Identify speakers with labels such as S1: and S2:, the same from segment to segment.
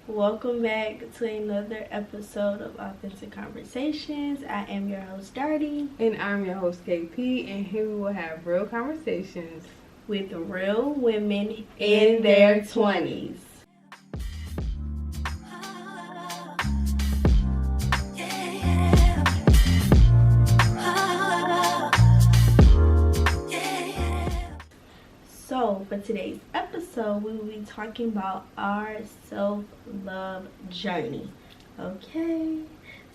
S1: Welcome back to another episode of Authentic Conversations. I am your host, Darty.
S2: And I'm your host, KP, and here we will have real conversations
S1: with real women in their 20s. So for today's episode, we will be talking about our self-love journey. Okay,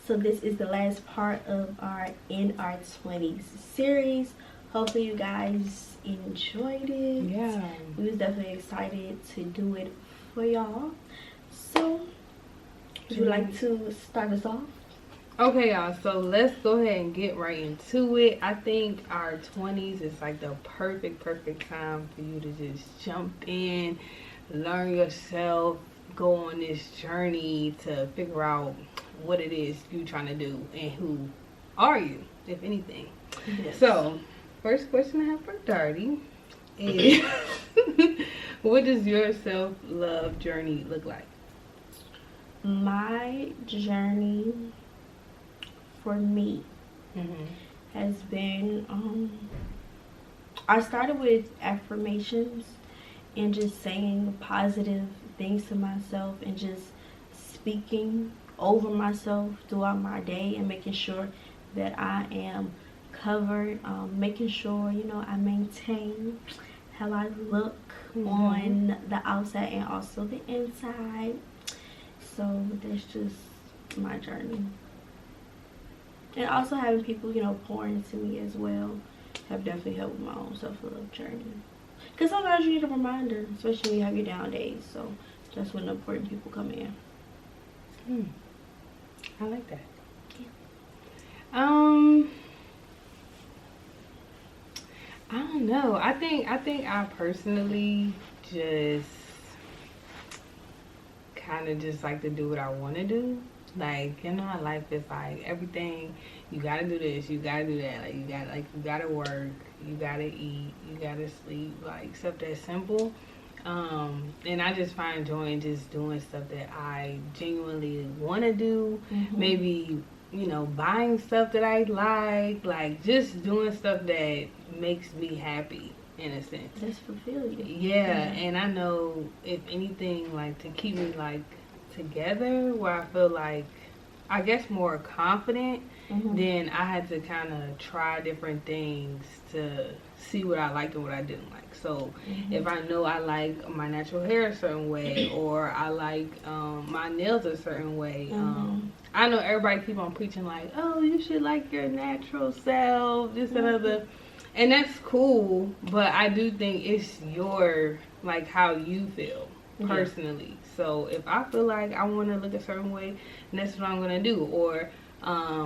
S1: so this is the last part of our In Our 20s series. Hopefully you guys enjoyed it.
S2: Yeah.
S1: We was definitely excited to do it for y'all. So, would you like to start us off?
S2: Okay, y'all, so let's go ahead and get right into it. I think our 20s is like the perfect time for you to just jump in, learn yourself, go on this journey to figure out what it is you're trying to do and who are you, if anything.
S1: Yes.
S2: So, first question I have for Darty is, what does your self-love journey look like?
S1: My journey for me has been, I started with affirmations and just saying positive things to myself and just speaking over myself throughout my day and making sure that I am covered, making sure, I maintain how I look on the outside and also the inside. So that's just my journey. And also having people, pour into me as well have definitely helped with my own self-love journey. Because sometimes you need a reminder, especially when you have your down days. So that's when the important people come in.
S2: I like that.
S1: Yeah.
S2: I don't know. I think I personally just kind of just like to do what I want to do. Like, how life is like, everything, you gotta do this, you gotta do that, you gotta work, you gotta eat, you gotta sleep, stuff that's simple. And I just find joy in just doing stuff that I genuinely want to do. Maybe, buying stuff that I like just doing stuff that makes me happy, in a sense.
S1: That's fulfilling.
S2: Yeah, and I know, if anything, to keep me, together, where I feel I guess more confident, then I had to kind of try different things to see what I liked and what I didn't like. So if I know I like my natural hair a certain way, or I like my nails a certain way, I know everybody keep on preaching oh, you should like your natural self, this and other, and that's cool, but I do think it's your how you feel personally. So if I feel like I want to look a certain way, then that's what I'm going to do. Or I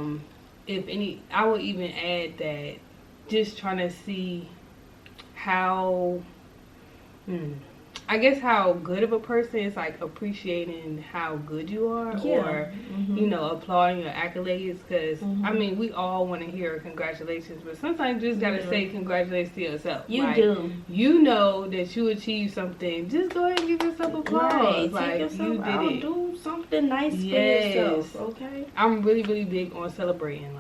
S2: would even add that just trying to see how, I guess how good of a person is, appreciating how good you are, or, applauding your accolades. Because, we all want to hear congratulations, but sometimes you just got to say congratulations to yourself.
S1: You do.
S2: You know that you achieved something. Just go ahead and give yourself applause.
S1: Right. Take yourself
S2: you did
S1: out,
S2: it.
S1: do something nice for yourself, okay?
S2: I'm really big on celebrating,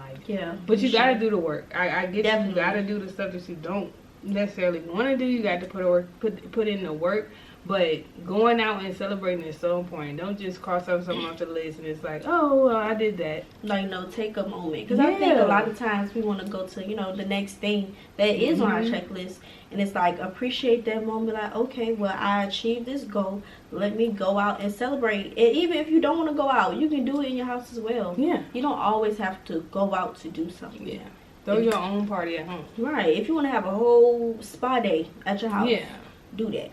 S2: but you got to do the work. I get
S1: Definitely.
S2: You got to do the stuff that you don't necessarily want to do. You got to put in the work, but going out and celebrating is so important. Don't just cross out something off the list and it's oh, well, I did that.
S1: Take a moment, because I think a lot of times we want to go to the next thing that is on our checklist, and it's appreciate that moment. Okay, well, I achieved this goal, let me go out and celebrate. And even if you don't want to go out, you can do it in your house as well. You don't always have to go out to do something.
S2: Throw your own party at home.
S1: Right. If you want to have a whole spa day at your house, do that.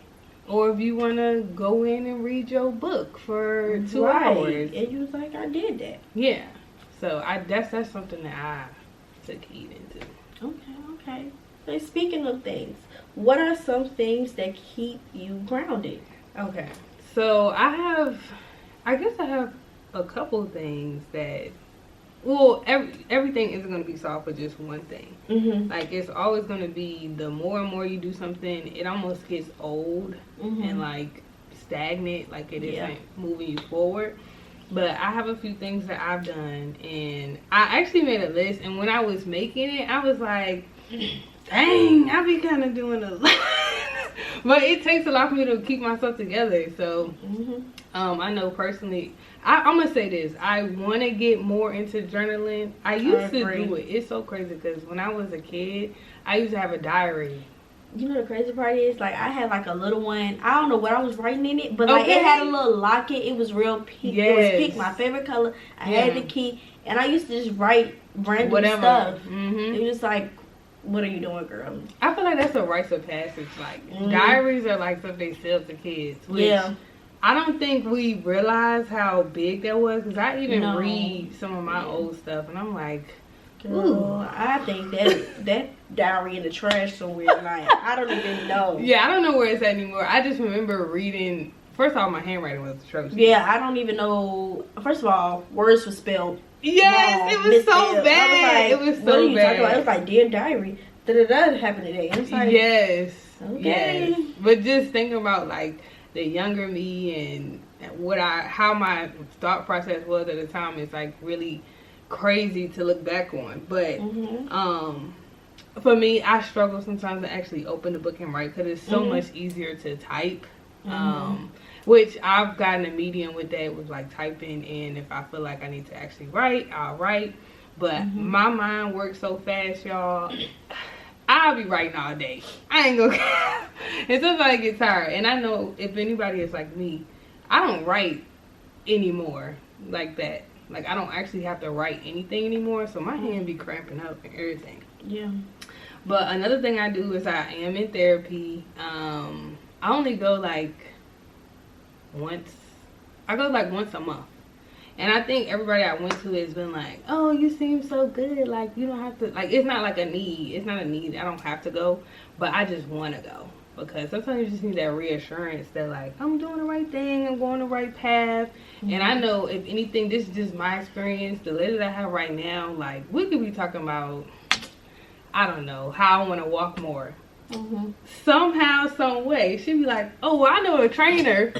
S2: Or if you want to go in and read your book for 2 hours.
S1: And you was I did that.
S2: Yeah. So that's something that I took heed into.
S1: Okay. So speaking of things, what are some things that keep you grounded?
S2: Okay. So I guess I have a couple things that, well, everything isn't going to be solved for just one thing. It's always going to be, the more and more you do something, it almost gets old and stagnant, like it isn't moving you forward. But I have a few things that I've done, and I actually made a list, and when I was making it, I was like, dang, I be kind of doing a lot. But it takes a lot for me to keep myself together. So I know personally, I'm gonna say this, I want to get more into journaling. I used to do it. It's so crazy because when I was a kid, I used to have a diary.
S1: You know the crazy part is, like, I had like a little one. I don't know what I was writing in it, but like it had a little locket. It was real pink. It was pink, my favorite color. I had the key, and I used to just write random stuff. It was just like, what are you doing, girl?
S2: I feel like that's a rites of passage. Like diaries are like something they sell to kids. Which I don't think we realize how big that was, because I even read some of my old stuff, and I'm like,
S1: girl, I think that diary in the trash somewhere. Like, I don't even know.
S2: Yeah, I don't know where it's at anymore. I just remember reading. First of all, my handwriting was atrocious.
S1: Yeah, I don't even know. First of all, words were spelled.
S2: Yes, it was so bad. It was so bad. What are you talking about?
S1: It was like, dear diary, da happened today. I'm like,
S2: yes, okay. Yes. But just thinking about like the younger me and how my thought process was at the time is like really crazy to look back on. But for me, I struggle sometimes to actually open the book and write, because it's so much easier to type. Which I've gotten a medium with that, with like typing, and if I feel like I need to actually write, I'll write. But my mind works so fast, y'all. I'll be writing all day. I ain't gonna and sometimes I get tired. And I know if anybody is like me, I don't write anymore like that. Like, I don't actually have to write anything anymore, so my hand be cramping up and everything.
S1: Yeah.
S2: But another thing I do is I am in therapy. I only go like once a month. And I think everybody I went to has been like, oh, you seem so good. Like, you don't have to, like, it's not like a need. It's not a need. I don't have to go, but I just want to go. Because sometimes you just need that reassurance that, like, I'm doing the right thing. I'm going the right path. And I know, if anything, this is just my experience. The lady that I have right now, like, we could be talking about, I don't know, how I want to walk more. Somehow, some way, she'd be like, oh, well, I know a trainer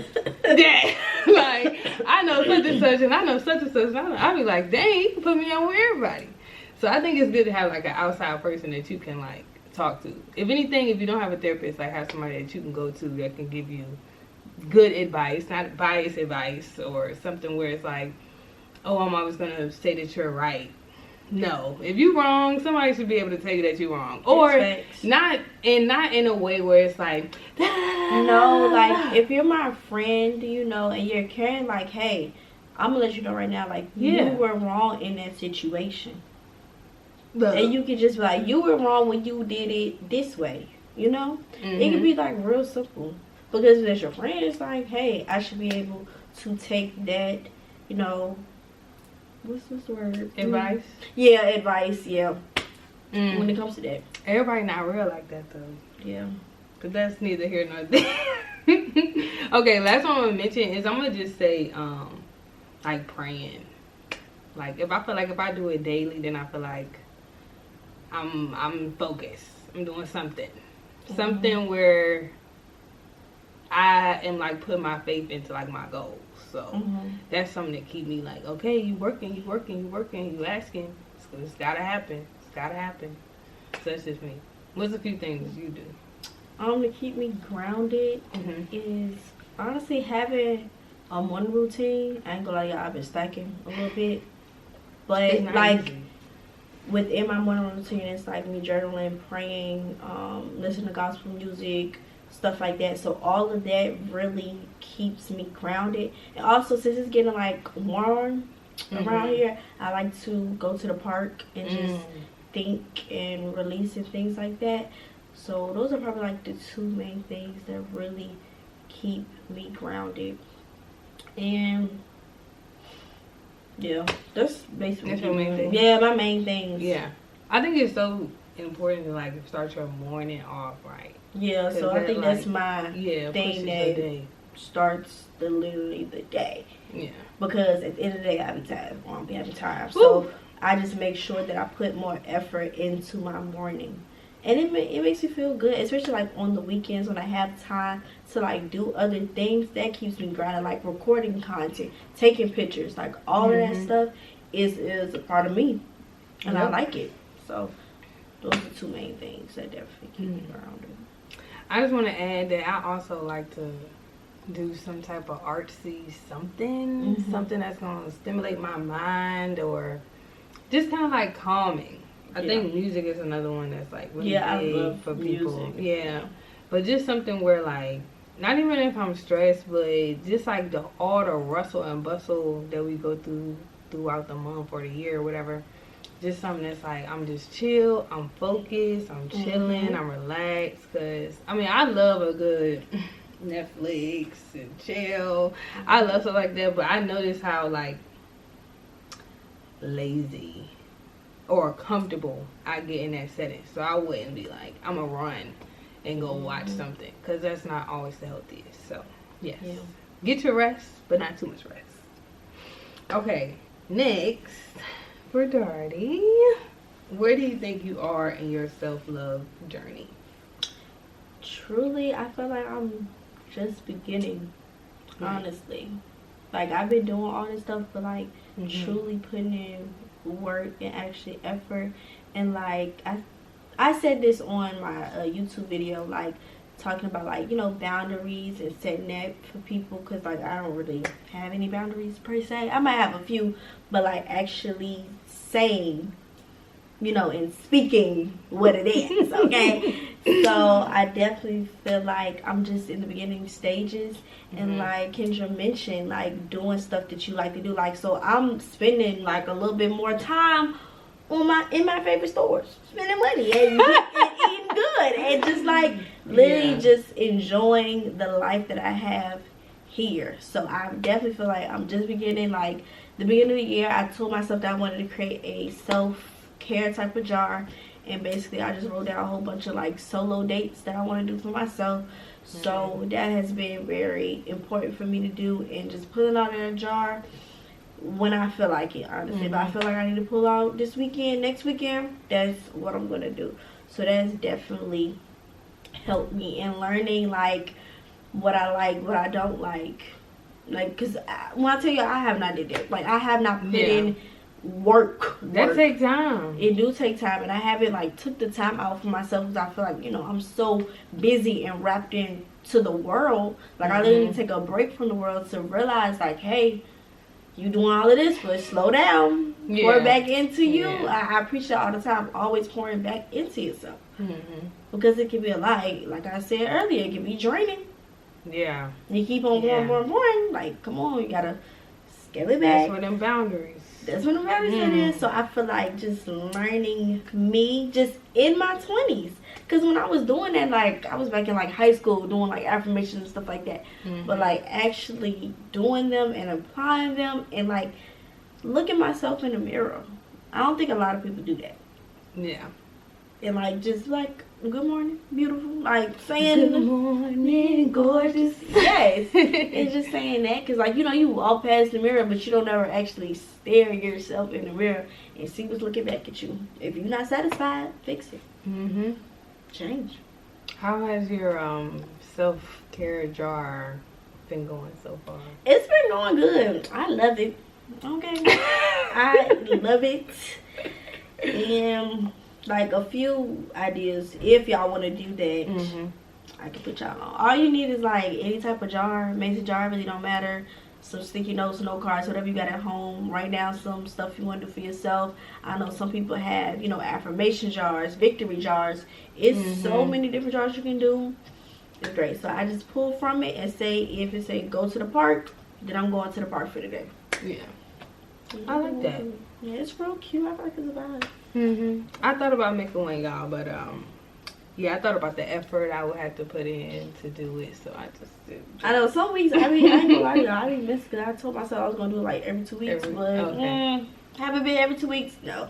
S2: that, like, I know such and such, and I know such and such, and I'd be like, dang, you can put me on with everybody. So I think it's good to have like an outside person that you can like talk to. If anything, if you don't have a therapist, like, have somebody that you can go to that can give you good advice, not biased advice, or something where it's like, oh, I'm always gonna say that you're right. No, if you're wrong, somebody should be able to tell you that you're wrong, or not in a way where it's like,
S1: no, like, if you're my friend, you know, and you're caring, like, hey, I'm gonna let you know right now, like, you were wrong in that situation. And you can just be like, you were wrong when you did it this way, you know? It can be like real simple, because as your friend, it's like, hey, I should be able to take that, you know, what's the word?
S2: Advice?
S1: Yeah, advice, yeah. When it comes to that.
S2: Everybody not real like that, though.
S1: Yeah.
S2: But that's neither here nor there. Okay, last one I'm going to mention is, I'm going to just say, like, praying. Like, if I feel like if I do it daily, then I feel like I'm focused. I'm doing something. Something where I am, like, putting my faith into, like, my goals. So that's something that keep me like, okay, you working, you asking. It's gotta happen. So that's just me. What's a few things you do?
S1: To keep me grounded is honestly having a morning routine. I ain't gonna lie, y'all, I've been slacking a little bit. But like within my morning routine, it's like me journaling, praying, listening to gospel music, stuff like that. So all of that really keeps me grounded. And also, since it's getting like warm around here, I like to go to the park and just think and release and things like that. So those are probably like the two main things that really keep me grounded. And yeah, that's basically
S2: your main thing.
S1: Yeah, my main things.
S2: Yeah, I think it's so important to like start your morning off right.
S1: Yeah, so I think that's my thing that starts literally the day. Yeah. Because at the end of the day, I won't be having time. So I just make sure that I put more effort into my morning. And it makes me feel good, especially like on the weekends when I have time to like do other things. That keeps me grounded, like recording content, taking pictures, like all of that stuff is a part of me, and I like it. So those are two main things that definitely keep me grounded.
S2: I just want to add that I also like to do some type of artsy something, something that's going to stimulate my mind or just kind of like calming. I think music is another one that's like really big
S1: I love
S2: for people.
S1: music.
S2: Yeah. But just something where like, not even if I'm stressed, but just like all the rustle and bustle that we go through throughout the month or the year or whatever. Just something that's like, I'm just chill, I'm focused, I'm chilling, I'm relaxed. Because, I mean, I love a good Netflix and chill. I love stuff like that, but I notice how like lazy or comfortable I get in that setting. So I wouldn't be like, I'm gonna run and go watch something, because that's not always the healthiest. So yes, get your rest, but not too much rest. Okay, next for Darty, where do you think you are in your self-love journey?
S1: Truly, I feel like I'm just beginning, honestly. Like, I've been doing all this stuff, but like truly putting in work and actually effort. And like I said this on my YouTube video, like talking about like, you know, boundaries and setting that for people, because like I don't really have any boundaries per se. I might have a few, but like actually saying, you know, and speaking what it is, okay? So I definitely feel like I'm just in the beginning stages. And like Kendra mentioned, like doing stuff that you like to do. Like, so I'm spending like a little bit more time on in my favorite stores, spending money and eating good, and just like literally just enjoying the life that I have here. So I definitely feel like I'm just beginning. Like the beginning of the year, I told myself that I wanted to create a self-care type of jar, and basically I just wrote down a whole bunch of like solo dates that I want to do for myself. So that has been very important for me to do, and just put it out in a jar when I feel like it, honestly. If I feel like I need to pull out this weekend, next weekend, that's what I'm gonna do. So that's definitely helped me in learning like what I like, what I don't like. Like, cause when I tell you, I have not did that. Like, I have not put in work.
S2: That takes time.
S1: It do take time, and I haven't like took the time out for myself, because I feel like, you know, I'm so busy and wrapped into the world. Like I literally take a break from the world to realize like, hey, you doing all of this, but slow down, pour back into you. I preach that all the time, always pouring back into yourself, because it can be a lot. Like I said earlier, it can be draining.
S2: Yeah,
S1: you keep on pouring. Like, come on, you gotta scale it back.
S2: That's where them boundaries.
S1: That's what the boundaries is. So I feel like just learning me just in my 20s. Because when I was doing that, like, I was back in, like, high school doing, like, affirmations and stuff like that. But, like, actually doing them and applying them and, like, looking myself in the mirror. I don't think a lot of people do that.
S2: Yeah.
S1: And, like, just, like, good morning, beautiful. Like, saying, good morning, gorgeous. Yes. It's just saying that. Because, like, you know, you walk past the mirror, but you don't ever actually stare yourself in the mirror and see what's looking back at you. If you're not satisfied, fix it. Change.
S2: How has your self-care jar been going so far?
S1: It's been going good. I love it. Okay. I love it. And like a few ideas, if y'all want to do that, I can put y'all on. All you need is like any type of jar, mason jar, really don't matter. Some sticky notes, note cards, whatever you got at home. Write down some stuff you want to do for yourself. I know some people have, you know, affirmation jars, victory jars. It's so many different jars you can do. It's great. So I just pull from it and say, if it say go to the park, then I'm going to the park for the day.
S2: Yeah. I like that.
S1: Yeah, it's real cute. I like it's about it.
S2: I thought about making one, y'all, but yeah, I thought about the effort I would have to put in to do it, so I just did.
S1: I know some weeks I ain't gonna lie to y'all, I didn't miss, because I told myself I was gonna do it like every 2 weeks, but haven't been every 2 weeks, no.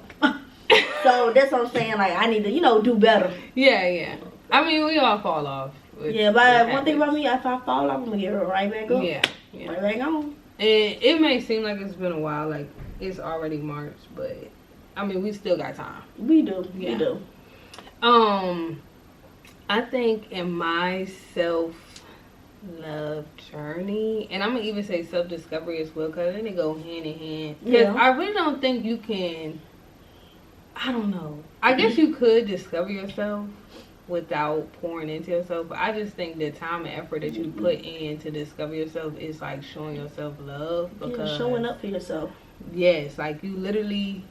S1: So that's what I'm saying. Like, I need to, you know, do better.
S2: Yeah. I mean, we all fall off.
S1: Yeah, but one thing about me, if I fall off, I'm gonna get right back up.
S2: Yeah.
S1: Right back on.
S2: And it may seem like it's been a while, like it's already March, but I mean, we still got time.
S1: We do. We do.
S2: I think in my self-love journey, and I'm gonna even say self-discovery as well, because then they go hand in hand. Because I really don't think you can, I don't know, I guess you could discover yourself without pouring into yourself, but I just think the time and effort that you put in to discover yourself is like showing yourself love, because
S1: showing up for yourself.
S2: Yes, like you literally,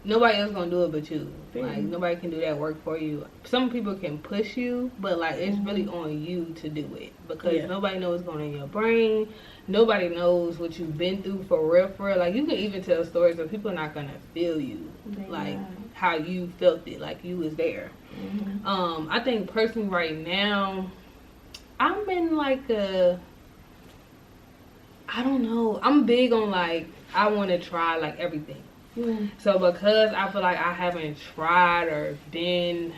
S2: nobody else gonna do it but you. Like nobody can do that work for you. Some people can push you, but like it's really on you to do it, because nobody knows what's going on in your brain. Nobody knows what you've been through for real, for real. Like you can even tell stories, but people are not gonna feel you like how you felt it, like you was there. I think personally right now, I'm in like a, I don't know, I'm big on like, I want to try like everything. So because I feel like I haven't tried or been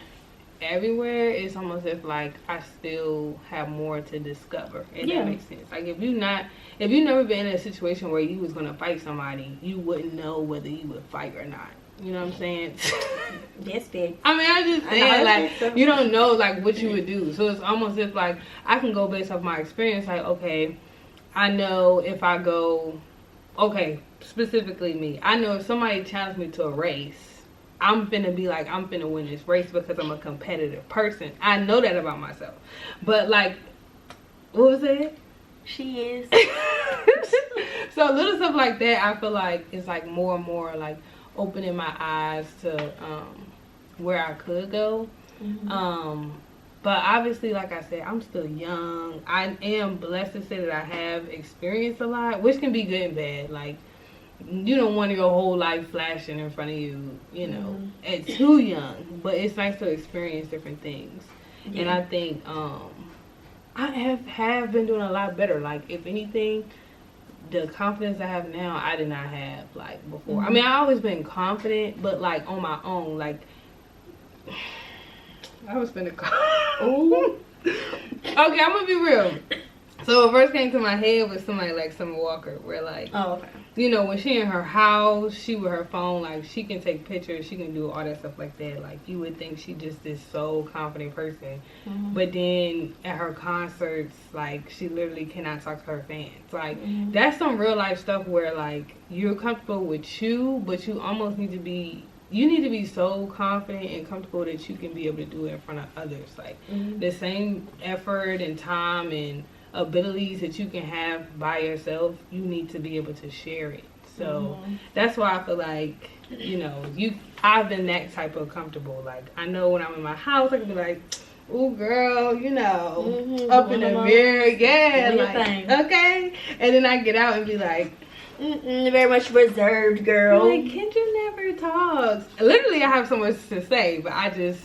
S2: everywhere, it's almost as like I still have more to discover, if that makes sense. Like if you never been in a situation where you was gonna fight somebody, you wouldn't know whether you would fight or not. You know what I'm saying?
S1: That's big.
S2: I mean, I'm just saying, like, you don't know like what you would do. So it's almost as like I can go based off my experience. Like, okay, I know if I go, okay, specifically me, I know if somebody challenged me to a race, I'm finna be like, I'm finna win this race because I'm a competitive person. I know that about myself. But like, what was it?
S1: She is.
S2: So little stuff like that, I feel like it's like more and more like opening my eyes to where I could go. But obviously, like I said, I'm still young. I am blessed to say that I have experienced a lot, which can be good and bad. Like, you don't want your whole life flashing in front of you, you know, at too young. But it's nice to experience different things. And I think I have been doing a lot better. Like, if anything, the confidence I have now, I did not have, like, before. I mean, I always been confident, but, like, on my own, like, I was finna call. Ooh. Okay, I'm gonna be real. So what first came to my head was somebody like Summer Walker, where like, you know, when she in her house, she with her phone, like she can take pictures, she can do all that stuff like that. Like you would think she just this so confident person, but then at her concerts, like she literally cannot talk to her fans. Like that's some real life stuff where like you're comfortable with you, but you almost need to be. You need to be so confident and comfortable that you can be able to do it in front of others. Like the same effort and time and abilities that you can have by yourself, you need to be able to share it. So that's why I feel like, you know, I've been that type of comfortable. Like I know when I'm in my house, I can be like, ooh girl, you know, up in the mirror, like, okay. And then I get out and be like,
S1: very much reserved, girl.
S2: Like Kendra never talks. Literally, I have so much to say, but I just,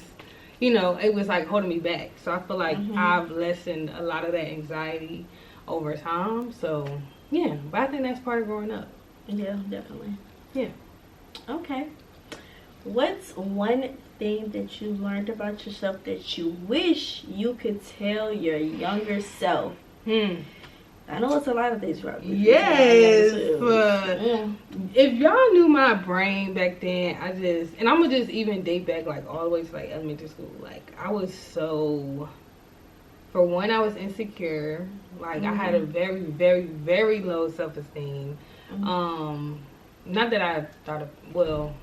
S2: you know, it was like holding me back. So I feel like I've lessened a lot of that anxiety over time. So yeah, but I think that's part of growing up.
S1: Yeah, definitely.
S2: Yeah.
S1: Okay. What's one thing that you learned about yourself that you wish you could tell your younger self? I know it's a lot of things, right?
S2: Yes. If y'all knew my brain back then, and I'm gonna just even date back like all the way to like elementary school. Like I was so, for one, I was insecure. Like I had a very, very, very low self-esteem. Not that I thought of, well,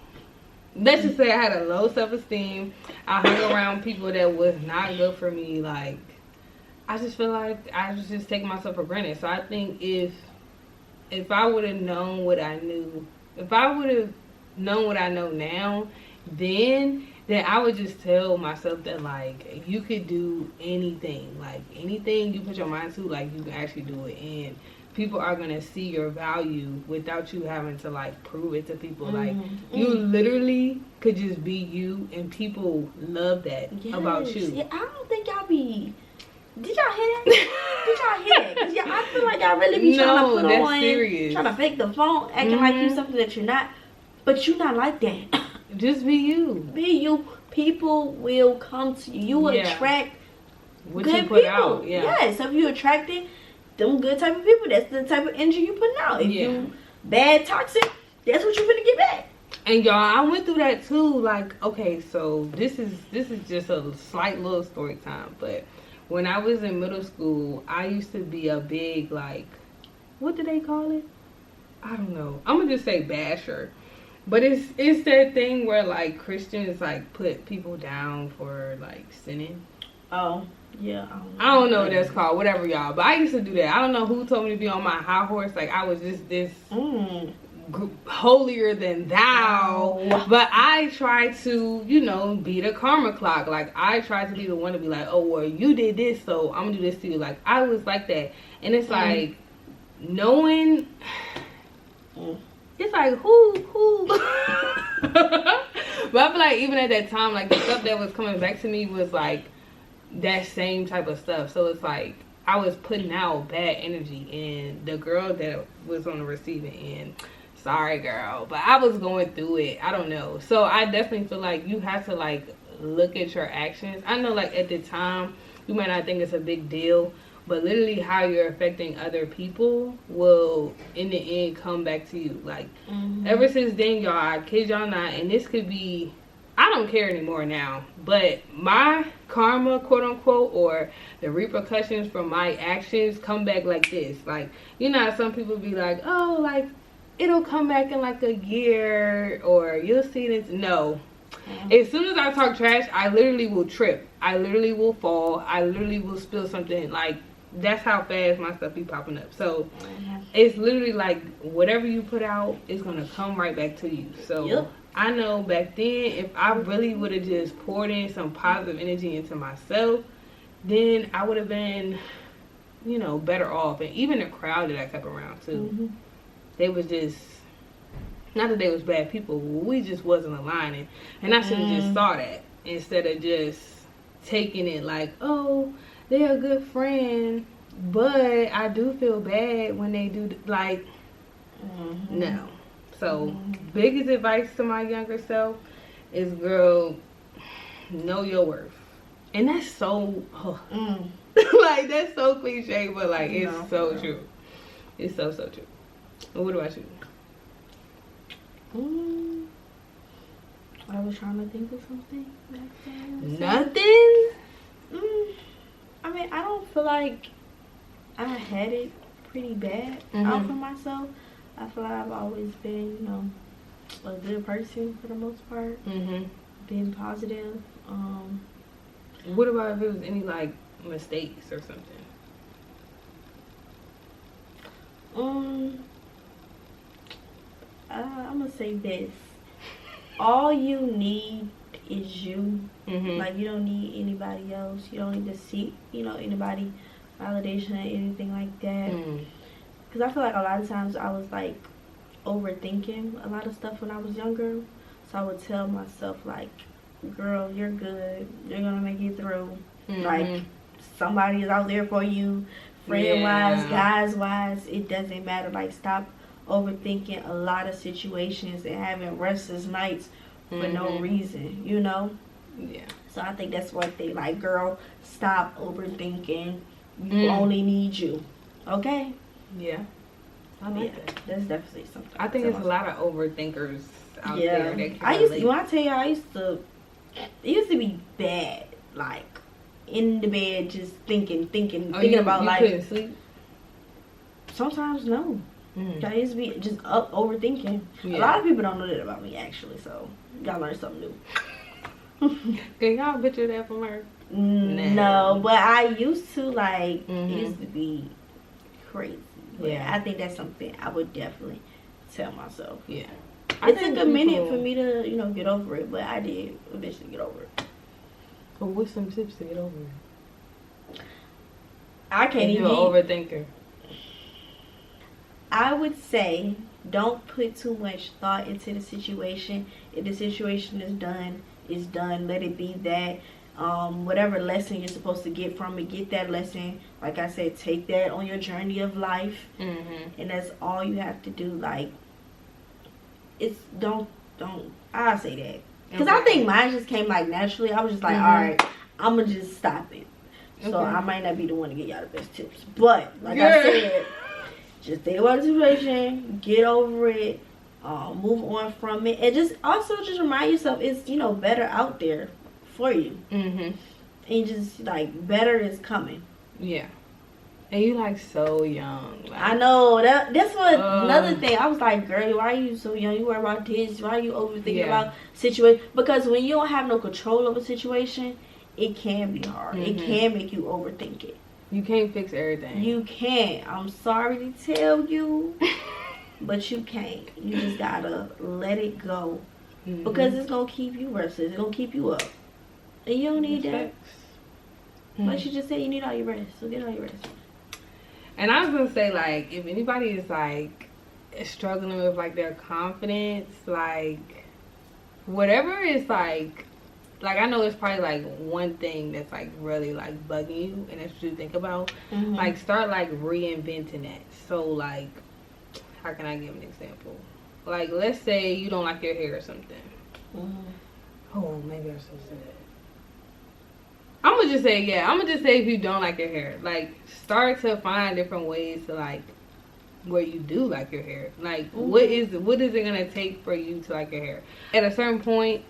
S2: let's just say I had a low self-esteem. I hung around people that was not good for me. Like, I just feel like I was just taking myself for granted. So I think if I would have known what I knew, if I would have known what I know now, then I would just tell myself that like you could do anything. Like anything you put your mind to, like you can actually do it. And people are gonna see your value without you having to like prove it to people. Like you literally could just be you, and people love that about you.
S1: Yeah, I don't think y'all be. Did y'all hear that? Did y'all hear that? 'Cause I feel like y'all really be trying to put on,
S2: serious.
S1: Trying to fake the phone, acting like you something that you're not. But you're not like that.
S2: Just be you.
S1: Be you. People will come to you. You will attract
S2: what
S1: good
S2: you put
S1: people.
S2: Out. Yeah.
S1: Yes. If you attracting them good type of people, that's the type of energy you putting out. If you bad, toxic, that's what you're gonna get back.
S2: And y'all, I went through that too. Like, okay, so this is just a slight little story time. But when I was in middle school, I used to be a big, like, what do they call it? I don't know. I'm gonna just say basher. But it's that thing where, like, Christians, like, put people down for, like, sinning.
S1: Oh, yeah.
S2: I don't know what that's called. Whatever, y'all. But I used to do that. I don't know who told me to be on my high horse. Like, I was just this holier than thou.
S1: Wow.
S2: But I tried to, you know, be the karma clock. Like, I tried to be the one to be like, oh, well, you did this, so I'm going to do this to you. Like, I was like that. And it's like, knowing... It's like, who? But I feel like even at that time, like, the stuff that was coming back to me was, like, that same type of stuff. So it's like, I was putting out bad energy. And the girl that was on the receiving end, sorry, girl, but I was going through it. I don't know. So I definitely feel like you have to, like, look at your actions. I know, like, at the time, you might not think it's a big deal. But literally how you're affecting other people will, in the end, come back to you. Like, ever since then, y'all, I kid y'all not, and this could be, I don't care anymore now, but my karma, quote unquote, or the repercussions from my actions come back like this. Like, you know how some people be like, oh, like, it'll come back in like a year, or you'll see this. No. As soon as I talk trash, I literally will trip. I literally will fall. I literally will spill something. Like, that's how fast my stuff be popping up. So it's literally like whatever you put out is gonna come right back to you. So I know back then, if I really would have just poured in some positive energy into myself, then I would have been, you know, better off. And even the crowd that I kept around too, they was just, not that they was bad people, we just wasn't aligning. And I should have just saw that instead of just taking it like, oh, they're a good friend, but I do feel bad when they do, like, no. So, biggest advice to my younger self is, girl, know your worth. And that's so, like, that's so cliche, but, like, it's so true. It's so true. Well, what about you?
S1: I was trying to think of something.
S2: Nothing?
S1: I mean, I don't feel like I had it pretty bad out for myself. I feel like I've always been, you know, a good person for the most part. Being positive.
S2: What about if it was any, like, mistakes or something?
S1: I'm gonna say this. All you need is you. Like, you don't need anybody else. You don't need to seek, you know, anybody validation or anything like that. Because I feel like a lot of times I was, like, overthinking a lot of stuff when I was younger. So I would tell myself, like, girl, you're good. You're gonna make it through. Like, somebody is out there for you. Friend-wise, guys-wise, it doesn't matter. Like, stop overthinking a lot of situations and having restless nights for no reason, you know? So I think that's one thing. Like, girl, stop overthinking. You only need you. Okay? I like that. That's definitely something.
S2: I think there's a lot of overthinkers out there that
S1: when I tell you, it used to be bad. Like, in the bed, just thinking about, like,
S2: couldn't sleep?
S1: Sometimes, no. I used to be just up overthinking. A lot of people don't know that about me, actually, so y'all learn something new.
S2: Can y'all picture that from her?
S1: No, but I used to, like, it used to be crazy. But I think that's something I would definitely tell myself. It took a minute for me to, you know, get over it, but I did eventually get over it.
S2: But what's some tips to get over it?
S1: I can't even.
S2: You're an overthinker.
S1: I would say don't put too much thought into the situation. If the situation is done, it's done. Let it be that. Whatever lesson you're supposed to get from it, get that lesson. Like I said, take that on your journey of life. And that's all you have to do. Like, it's don't I'll say that. Because I think mine just came, like, naturally. I was just like, alright, I'm going to just stop it. So I might not be the one to get y'all the best tips. But, like I said, just think about the situation, get over it, move on from it, and just also just remind yourself it's, you know, better out there for you. And just like better is coming.
S2: Yeah. And you like so young. Like,
S1: I know that's what another thing. I was like, girl, why are you so young? You worry about this. Why are you overthinking about situation? Because when you don't have no control of a situation, it can be hard. It can make you overthink it.
S2: You can't fix everything.
S1: You can't. I'm sorry to tell you, but you can't. You just gotta let it go, because it's gonna keep you restless. It's gonna keep you up, and you don't need that. But you just said you need all your rest, so get all your rest.
S2: And I was gonna say, like, if anybody is like struggling with like their confidence, like whatever is like I know it's probably like one thing that's like really like bugging you, and that's what you think about. Like, start like reinventing that. So like, how can I give an example? Like, let's say you don't like your hair or something. Oh, maybe I'm so sad. I'm gonna just say if you don't like your hair, like, start to find different ways to like where you do like your hair. Like, what is it gonna take for you to like your hair? At a certain point,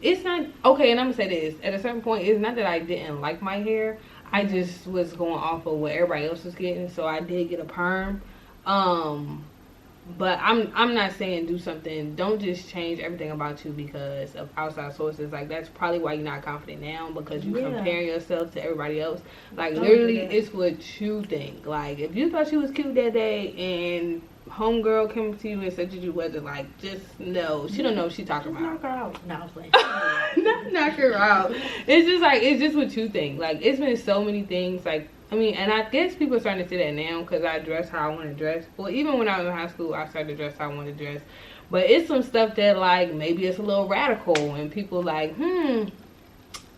S2: it's not okay. And I'm gonna say this: at a certain point, it's not that I didn't like my hair. I just was going off of what everybody else was getting, so I did get a perm. But I'm not saying do something. Don't just change everything about you because of outside sources. Like, that's probably why you're not confident now, because you comparing yourself to everybody else. Like, literally, it's what you think. Like, if you thought she was cute that day and homegirl came to you and said that you wasn't, like, just no. She don't know what she's talking about.
S1: Knock her out. No, I'm playing.
S2: Not knock her out. It's just like, it's just what you think. Like, it's been so many things, like, I mean, and I guess people are starting to say that now because I dress how I want to dress. Well, even when I was in high school, I started to dress how I want to dress. But it's some stuff that, like, maybe it's a little radical, and people like, they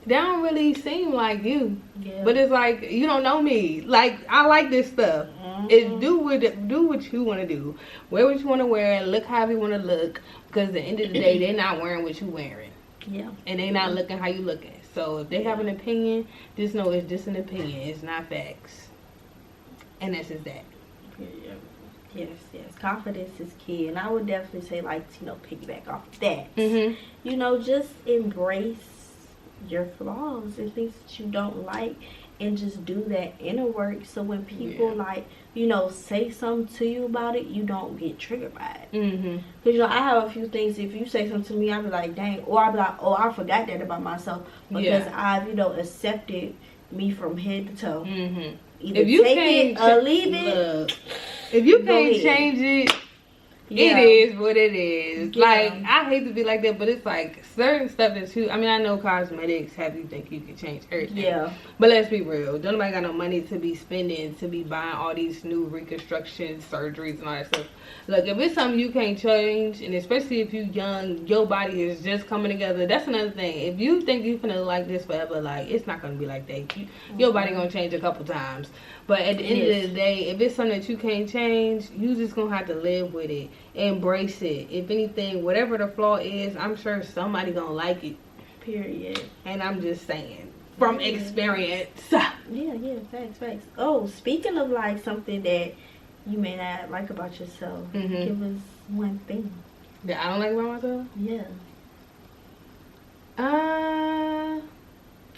S2: don't really seem like you. Yeah. But it's like, you don't know me. Like, I like this stuff. It's do what you want to do. Wear what you want to wear. Look how you want to look. Because at the end of the day, they're not wearing what you wearing. Yeah. And they're not looking how you looking. So if they have an opinion, just know it's just an opinion. It's not facts. And that's just that.
S1: Yes. Confidence is key. And I would definitely say, like, you know, piggyback off of that. You know, just embrace your flaws and things that you don't like, and just do that inner work, so when people like, you know, say something to you about it, you don't get triggered by it. Because, you know, I have a few things, if you say something to me, I'll be like, dang, or I'll be like, oh, I forgot that about myself, because I've, you know, accepted me from head to toe. Either
S2: if you
S1: take it or leave it.
S2: If you can't change it, it is what it is. Like, I hate to be like that, but it's like certain stuff that you, I mean, I know cosmetics have you think you can change everything. But let's be real. Don't nobody got no money to be spending, to be buying all these new reconstruction surgeries and all that stuff. Look, if it's something you can't change, and especially if you young, your body is just coming together, that's another thing. If you think you finna like this forever, like, it's not gonna be like that. Your body gonna change a couple times. But at the end of the day, if it's something that you can't change, you just gonna have to live with it. Embrace it. If anything, whatever the flaw is, I'm sure somebody gonna like it.
S1: Period.
S2: And I'm just saying, from experience.
S1: Facts. Oh, speaking of like something that you may not like about yourself, give us one thing
S2: that I don't like about myself.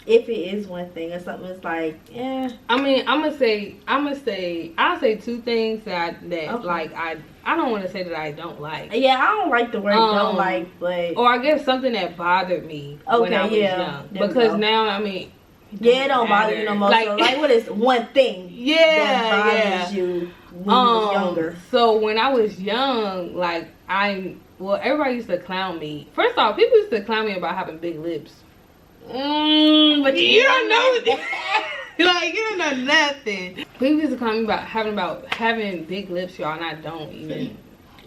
S1: If it is one thing or something, it's like,
S2: I mean, I'll say two things that like I don't want to say that I don't like.
S1: Yeah, I don't like the word don't like, but
S2: or I guess something that bothered me when I was young. Because now, I mean,
S1: it don't bother you no more. Like, so, like, what is one thing that bothers you when you was younger?
S2: So when I was young, like, everybody used to clown me. First off, people used to clown me about having big lips. But you don't know like, you don't know nothing. People used to call me about having big lips, y'all, and I don't even.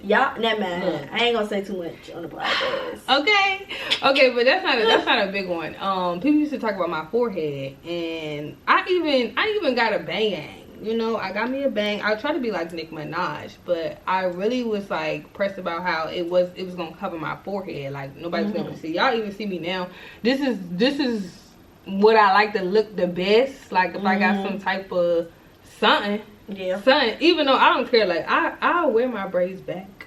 S1: Y'all, never mind. I ain't gonna say too much on the podcast.
S2: Okay, but that's not a big one. People used to talk about my forehead, and I even got a bang. You know, I got me a bang. I tried to be like Nicki Minaj, but I really was like pressed about how it was gonna cover my forehead. Like, nobody's gonna see. Y'all even see me now. This is what I like to look the best. Like, if I got some type of something. Even though I don't care. Like, I'll wear my braids back.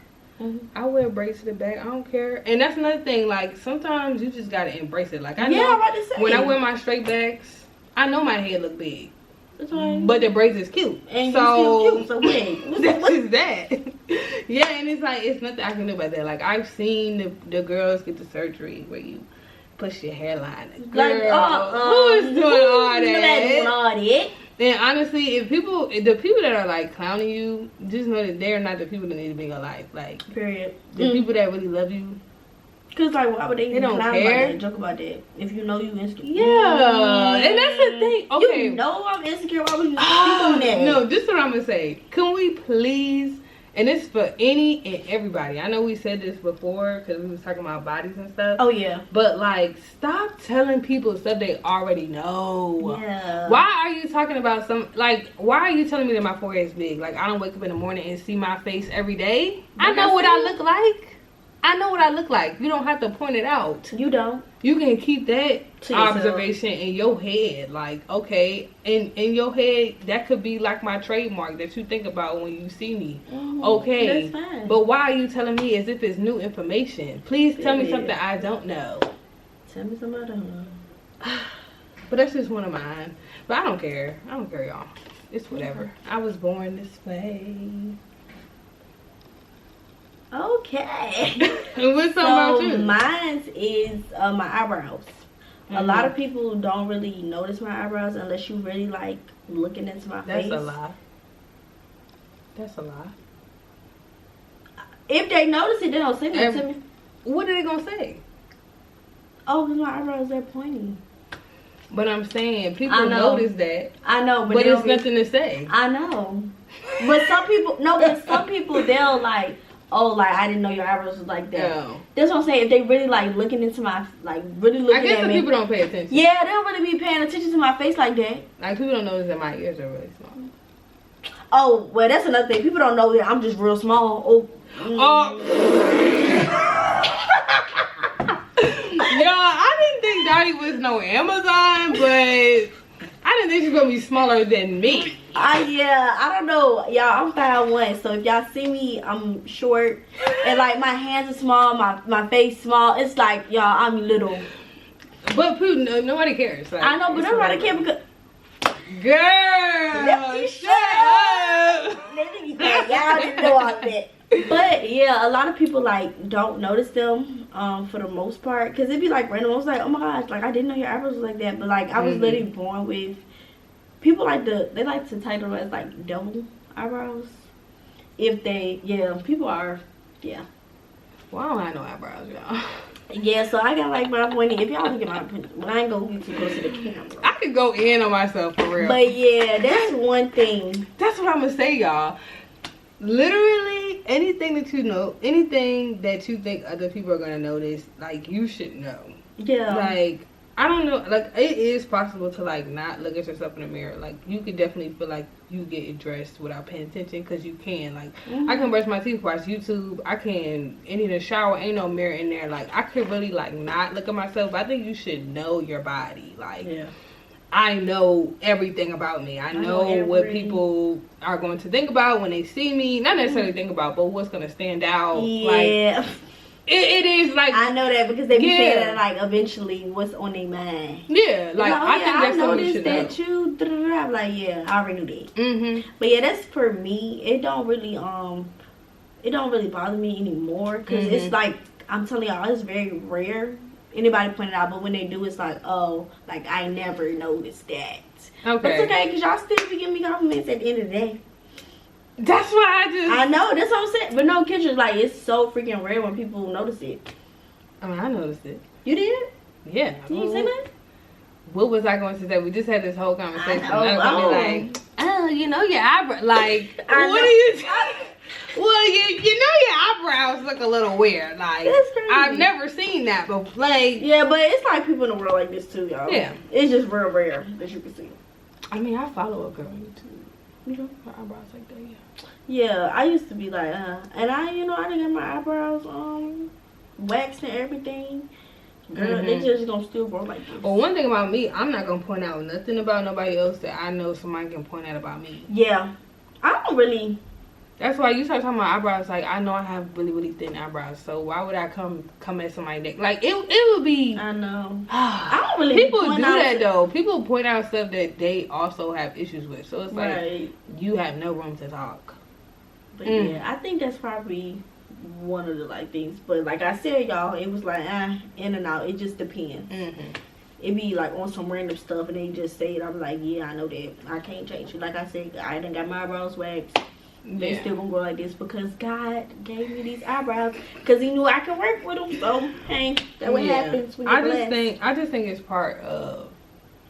S2: I wear braids to the back. I don't care. And that's another thing. Like, sometimes you just gotta embrace it. Like, I know
S1: I'm about to say.
S2: when I wear my straight backs, I know my head look big.
S1: That's right.
S2: But the braids is cute.
S1: And you still cute. So wait.
S2: That's just that. Yeah, and it's like, it's nothing I can do about that. Like, I've seen the girls get the surgery where you push your hairline. Girl, who's doing all that? And honestly, if the people that are like clowning you, just know that they're not the people that need to be in your life. Like,
S1: period.
S2: The people that really love you.
S1: Cause like, why would they even
S2: don't
S1: clown
S2: care.
S1: about that, joke about that? If you know you insecure.
S2: Yeah, and that's the thing. Okay,
S1: you know I'm insecure. Why would you speak on that?
S2: No, this is what I'm gonna say. Can we please? And it's for any and everybody. I know we said this before because we was talking about bodies and stuff.
S1: Oh, yeah.
S2: But, like, stop telling people stuff they already know.
S1: Yeah.
S2: Why are you talking about why are you telling me that my forehead is big? Like, I don't wake up in the morning and see my face every day. I know what I look like. I know what I look like. You don't have to point it out.
S1: You don't.
S2: You can keep that observation in your head. Like, okay, in your head, that could be like my trademark that you think about when you see me. Okay,
S1: that's fine.
S2: But why are you telling me as if it's new information? Please tell me something I don't know.
S1: Tell me something I don't know.
S2: But that's just one of mine. But I don't care. I don't care, y'all. It's whatever. I was born this way.
S1: Okay.
S2: What's about you?
S1: Mine is my eyebrows. A lot of people don't really notice my eyebrows unless you really like looking into my face.
S2: That's a lie. That's a lie.
S1: If they notice it, they don't say that to me.
S2: What are they gonna say?
S1: Oh, because my eyebrows are pointy.
S2: But I'm saying people notice that.
S1: I know,
S2: but it's nothing to say.
S1: I know. But some people they'll like, oh, like, I didn't know your eyebrows was like that. Yeah. That's what I'm saying. If they really like looking into my, like, really looking at me.
S2: I guess the people don't pay attention.
S1: Yeah, they don't really be paying attention to my face like that.
S2: Like, people don't notice that my ears are really small.
S1: Oh, well, that's another thing. People don't know that I'm just real small. Oh.
S2: Yo, I didn't think Darty was no Amazon, but I didn't think she was gonna be smaller than me.
S1: Yeah, I don't know, y'all. I'm 5'1", so if y'all see me, I'm short, and like my hands are small, my face small. It's like, y'all, I'm little.
S2: But people, nobody cares. Like,
S1: I know, but nobody cares because.
S2: Girl, shut up.
S1: Y'all didn't know all that. But yeah, a lot of people like don't notice them for the most part, because it'd be like random. I was like, oh my gosh, like I didn't know your eyebrows was like that. But like I was literally born with, people like they like to title it as like double eyebrows. If they, people are,
S2: Well, I don't have no eyebrows, y'all.
S1: Yeah, so I got like my pointy. If y'all look at my opinion, but I ain't gonna get too close to the camera.
S2: I could go in on myself for real.
S1: But yeah, that's one thing.
S2: That's what I'm gonna say, y'all. Literally, anything that you know, anything that you think other people are gonna notice, like, you should know. Yeah. Like, I don't know, like, it is possible to, like, not look at yourself in the mirror. Like, you could definitely feel like you get dressed without paying attention, because you can. Like, I can brush my teeth, watch YouTube, I can, and in the shower, ain't no mirror in there. Like, I could really, like, not look at myself. I think you should know your body. Like, I know everything about me. I know what people are going to think about when they see me. Not necessarily think about, but what's going to stand out. Yeah. Like, it is like,
S1: I know that because they be saying that, like, eventually what's on their mind.
S2: Yeah, like, I think that's something you should know. I noticed
S1: that you, I'm like, yeah, I already knew that. But yeah, that's for me. It don't really bother me anymore, because it's like, I'm telling y'all, it's very rare anybody point it out, but when they do, it's like, oh, like, I never noticed that. Okay. But it's okay, because y'all still be giving me compliments at the end of the day.
S2: That's why I
S1: know, that's what I'm saying. But no, Kendra, like, it's so freaking rare when people notice it.
S2: I mean, I noticed it.
S1: You did?
S2: Yeah.
S1: You didn't say that?
S2: What was I going to say? We just had this whole conversation. I was going to be like, oh, you know your eyebrows. Like, what are you Well, you know your eyebrows look a little weird. Like, that's crazy. I've never seen that before. Like,
S1: yeah, but it's like people in the world like this too, y'all. Yeah. It's just real rare that you can see.
S2: I mean, I follow a girl on YouTube. You know, her eyebrows like that,
S1: yeah, I used to be like, and I didn't get my eyebrows waxed and everything. Girl, they just gonna still grow like this.
S2: Well, one thing about me, I'm not gonna point out nothing about nobody else that I know somebody can point out about me.
S1: Yeah, I don't really.
S2: That's why you start talking about eyebrows. Like, I know I have really, really thin eyebrows, so why would I come at somebody's neck? Like, it would be.
S1: I know. I don't really.
S2: People do that though. People point out stuff that they also have issues with. So it's like you have no room to talk.
S1: But yeah, I think that's probably one of the like things. But like I said, y'all, it was like in and out. It just depends. It be like on some random stuff, and they just say it. I'm like, yeah, I know that. I can't change it. Like I said, I done got my eyebrows waxed. They still gonna go like this because God gave me these eyebrows because He knew I could work with them. So hey, that's what happens when you're blessed.
S2: I just think it's part of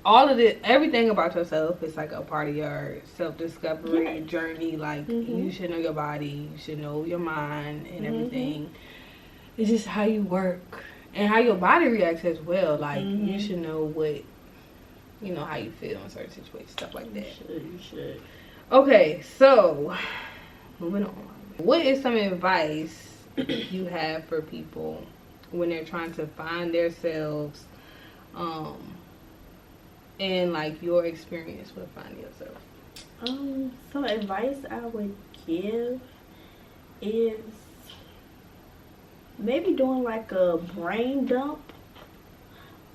S2: all of it. Everything about yourself is like a part of your self-discovery journey. Like you should know your body, you should know your mind and everything. It's just how you work and how your body reacts as well. Like you should know what, you know, how you feel in certain situations, stuff like that.
S1: You should.
S2: Okay, so moving on. What is some advice you have for people when they're trying to find themselves, and like your experience with finding yourself?
S1: Some advice I would give is maybe doing like a brain dump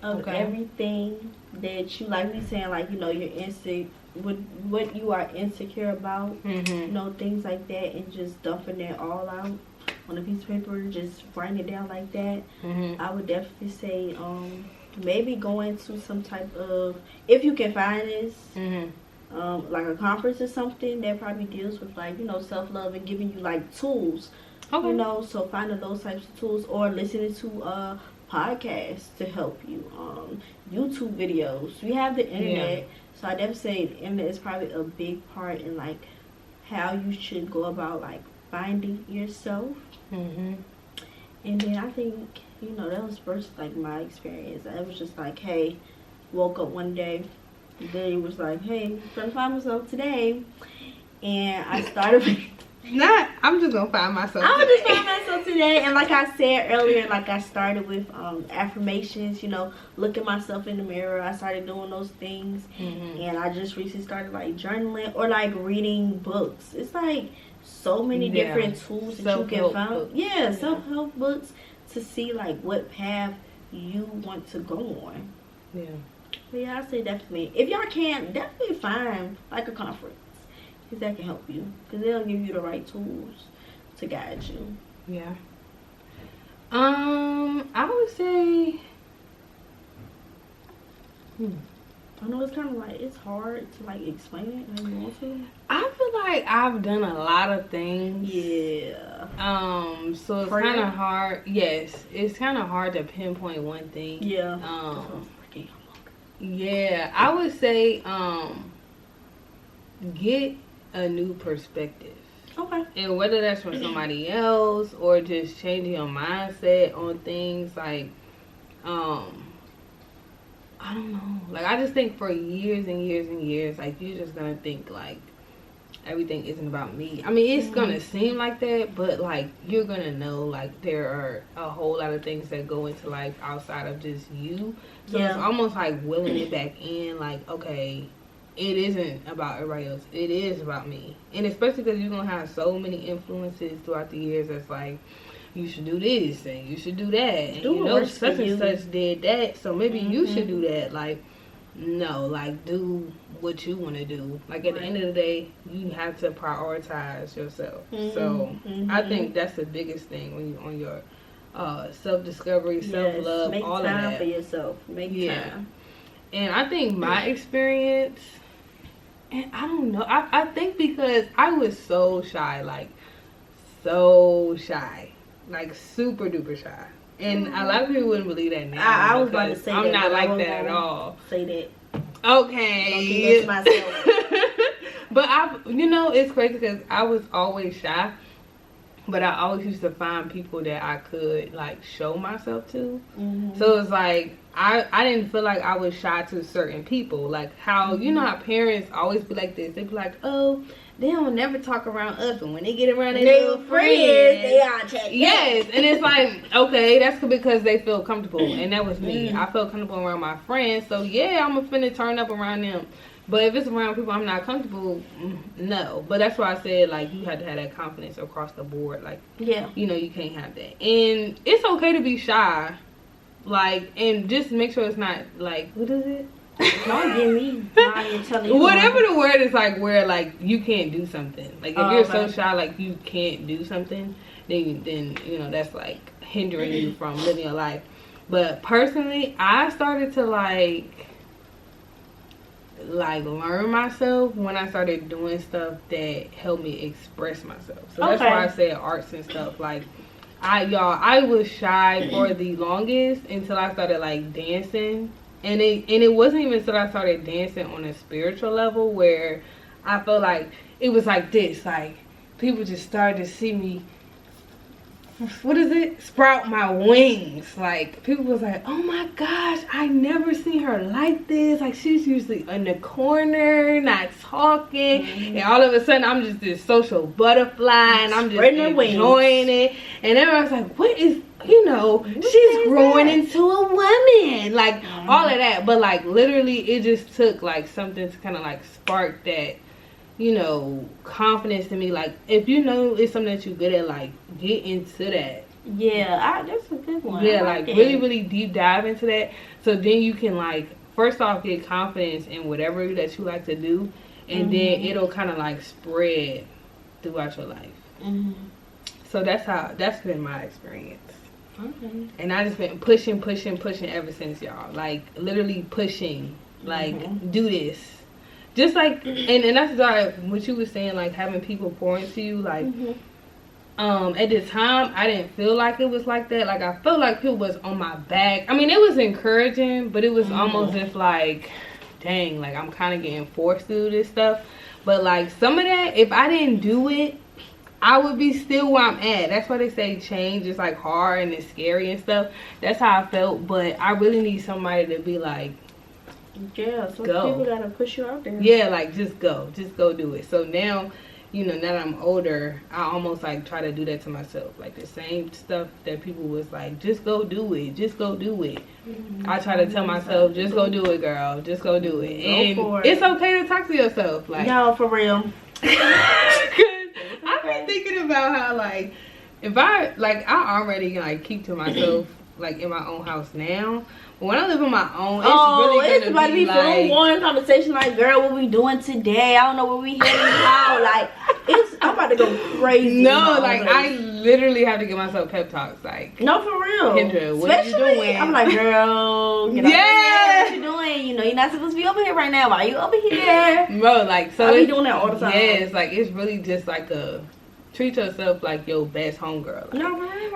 S1: of everything that you, like me saying, like, you know, you're insecure, what you are insecure about, you know, things like that, and just dumping it all out on a piece of paper, just writing it down like that. I would definitely say maybe going to some type of, if you can find this, like a conference or something that probably deals with, like, you know, self-love and giving you like tools, you know, so finding those types of tools, or listening to podcasts to help you, YouTube videos. We have the internet. So I definitely say the internet is probably a big part in like how you should go about like finding yourself. And then I think, you know, that was first like my experience. I was just like, hey, woke up one day, Billy was like, hey, I'm trying to find myself today, and I started.
S2: I'm just gonna find myself.
S1: I'm just find myself today, and like I said earlier, like I started with affirmations. You know, looking myself in the mirror. I started doing those things, and I just recently started like journaling or like reading books. It's like so many different tools that you can find. Self-help books to see like what path you want to go on. But yeah, I say definitely, if y'all can, definitely find like a conference. That can help you, because they'll give you the right tools to guide you.
S2: I would say
S1: I know it's kind of like, it's hard to like explain it how you want to.
S2: I feel like I've done a lot of things. So it's kind of hard. Yes, it's kind of hard to pinpoint one thing. I would say get a new perspective. And whether that's from somebody else or just changing your mindset on things, like I don't know, like I just think for years and years and years, like you're just gonna think like everything isn't about me. I mean, it's gonna seem like that, but like you're gonna know like there are a whole lot of things that go into life outside of just you. So it's almost like willing it back in, like, okay, it isn't about everybody else, it is about me. And especially because you're gonna have so many influences throughout the years that's like, you should do this and you should do that, and you know such and such did that, so maybe you should do that. Like, no, like do what you want to do. Like at the end of the day, you have to prioritize yourself. So I think that's the biggest thing when you're on your self-discovery, self-love, all of that.
S1: Make time for yourself. Make time.
S2: And I think my experience, and I don't know, I think because I was so shy, like super duper shy. And a lot of people wouldn't believe that now.
S1: I was about to say
S2: I'm
S1: that.
S2: not like that at all.
S1: Say that.
S2: Okay.
S1: Don't keep it to myself.
S2: But you know, it's crazy because I was always shy. But I always used to find people that I could like show myself to. So it's like I didn't feel like I was shy to certain people. Like how you know how parents always be like this. They be like, oh, they don't never talk around us, and when they get around their little friends,
S1: they are checked.
S2: Yes, and it's like, okay, that's because they feel comfortable, and that was me. I felt comfortable around my friends, so yeah, I'm finna turn up around them. But if it's around people I'm not comfortable, no. But that's why I said, like, you have to have that confidence across the board. Like,
S1: yeah,
S2: you know, you can't have that. And it's okay to be shy. Like, and just make sure it's not, like, what is it?
S1: Don't get me lying, telling you.
S2: Whatever the word is, like, where, like, you can't do something. Like, if you're so shy, like, you can't do something, then you know, that's, like, hindering you from living your life. But personally, I started to, like learn myself when I started doing stuff that helped me express myself. So that's why I said arts and stuff. Like, I was shy for the longest until I started, like, dancing. And it wasn't even until I started dancing on a spiritual level where I felt like it was like this. Like, people just started to see me, what is it? Sprout my wings. Like, people was like, oh my gosh, I never seen her like this. Like, she's usually in the corner, not talking. And all of a sudden, I'm just this social butterfly, and I'm just enjoying it. And everyone's like, what is, you know, she's growing into a woman. Like, all of that. But, like, literally, it just took, like, something to kind of, like, spark that, you know, confidence in me. Like, if you know it's something that you're good at, like, get into that.
S1: Yeah, that's a good one.
S2: Yeah, like really, really deep dive into that. So then you can, like, first off, get confidence in whatever that you like to do. And then it'll kind of, like, spread throughout your life. So that's been my experience.
S1: Okay.
S2: And I just been pushing ever since, y'all. Like, literally pushing. Like, do this. Just like, and that's why what you were saying, like, having people pour into you, like, at the time, I didn't feel like it was like that. Like, I felt like people was on my back. I mean, it was encouraging, but it was almost if, like, dang, like, I'm kind of getting forced to do this stuff. But, like, some of that, if I didn't do it, I would be still where I'm at. That's why they say change is, like, hard and it's scary and stuff. That's how I felt. But I really need somebody to be like,
S1: yeah, some people gotta push you out there.
S2: Yeah, like, just go do it. So now, you know, now that I'm older, I almost, like, try to do that to myself. Like, the same stuff that people was like, just go do it, just go do it. I try to tell myself, just go do it, girl, just go do it. And it's okay to talk to yourself, like,
S1: no, for real.
S2: I've been thinking about how, like, if I already, like, keep to myself, like, in my own house now. When I live on my own, it's really
S1: it's about to be full one conversation. Like, girl, what we doing today? I don't know what we heading out. Like, I'm about to go crazy.
S2: No, like, I literally have to give myself pep talks. Like,
S1: no, for real.
S2: Kendra, what are you doing?
S1: I'm like, girl, get out there. What you doing? You know, you're not supposed to be over here right now. Why are you over here?
S2: Bro, like, so
S1: I be doing that all the time.
S2: Yes, like, it's really just like treat yourself like your best homegirl. Like,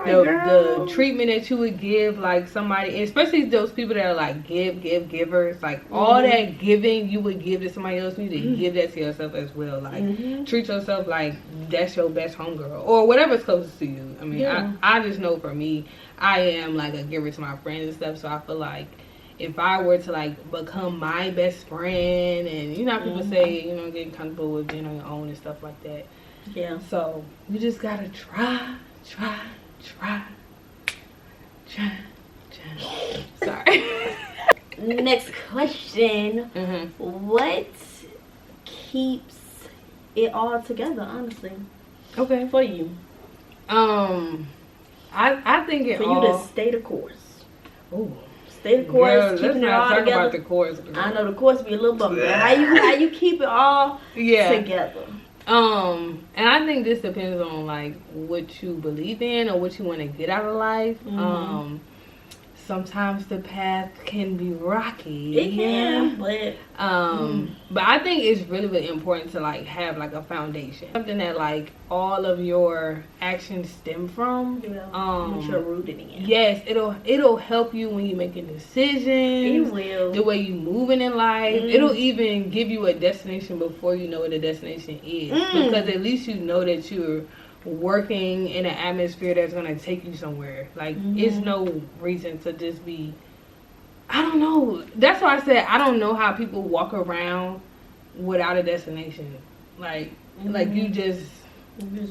S1: no, girl.
S2: The treatment that you would give, like, somebody, especially those people that are, like, givers, like, all that giving you would give to somebody else, you need to give that to yourself as well. Like, treat yourself like that's your best homegirl or whatever's closest to you. I mean, I just know for me, I am, like, a giver to my friends and stuff, so I feel like if I were to, like, become my best friend, and, you know how people say, you know, getting comfortable with being on your own and stuff like that.
S1: Yeah.
S2: So you just gotta try. Sorry.
S1: Next question. What keeps it all together, honestly?
S2: Okay.
S1: For you.
S2: I think it
S1: for
S2: all...
S1: you to stay the course.
S2: Ooh.
S1: Stay the course,
S2: Girl,
S1: keeping it all together.
S2: About the course, girl.
S1: I know the course be a little bummer. How you keep it all together?
S2: And I think this depends on, like, what you believe in or what you want to get out of life. Sometimes the path can be rocky.
S1: It can, but
S2: but I think it's really, really important to, like, have, like, a foundation, something that, like, all of your actions stem from.
S1: What you're rooted in.
S2: Yes, it'll help you when you're making decisions.
S1: It will.
S2: The way you moving in life. It'll even give you a destination before you know what the destination is, because at least you know that you're working in an atmosphere that's going to take you somewhere. Like, it's no reason to just be, I don't know. That's why I said I don't know how people walk around without a destination. Like, like you just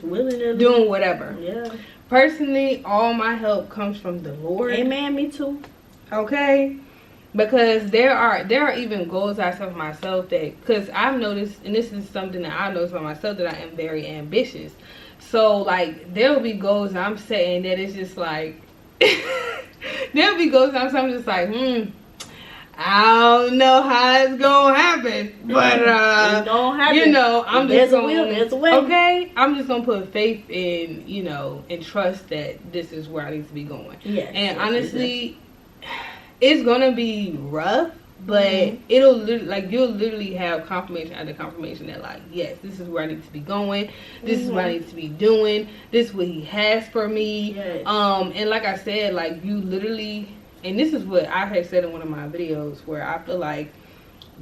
S1: willing to
S2: doing whatever.
S1: Yeah.
S2: Personally, all my help comes from the Lord.
S1: Amen. Me too.
S2: Okay. Because there are even goals I set for myself that, because I've noticed, and this is something that I've noticed for myself, that I am very ambitious. So like there'll be goals I'm setting that it's just like there'll be goals I'm just like, I don't know how it's gonna happen, but
S1: it's gonna happen.
S2: you know, I'm
S1: there's
S2: just
S1: a will, there's a way.
S2: Okay, I'm just gonna put faith in, you know, and trust that this is where I need to be going.
S1: Yes,
S2: and honestly, it's gonna be rough, but it'll like you'll literally have confirmation after confirmation that like, yes, this is where I need to be going. This is what I need to be doing. This is what he has for me.
S1: Yes.
S2: And like I said, like you literally. And this is what I had said in one of my videos, where I feel like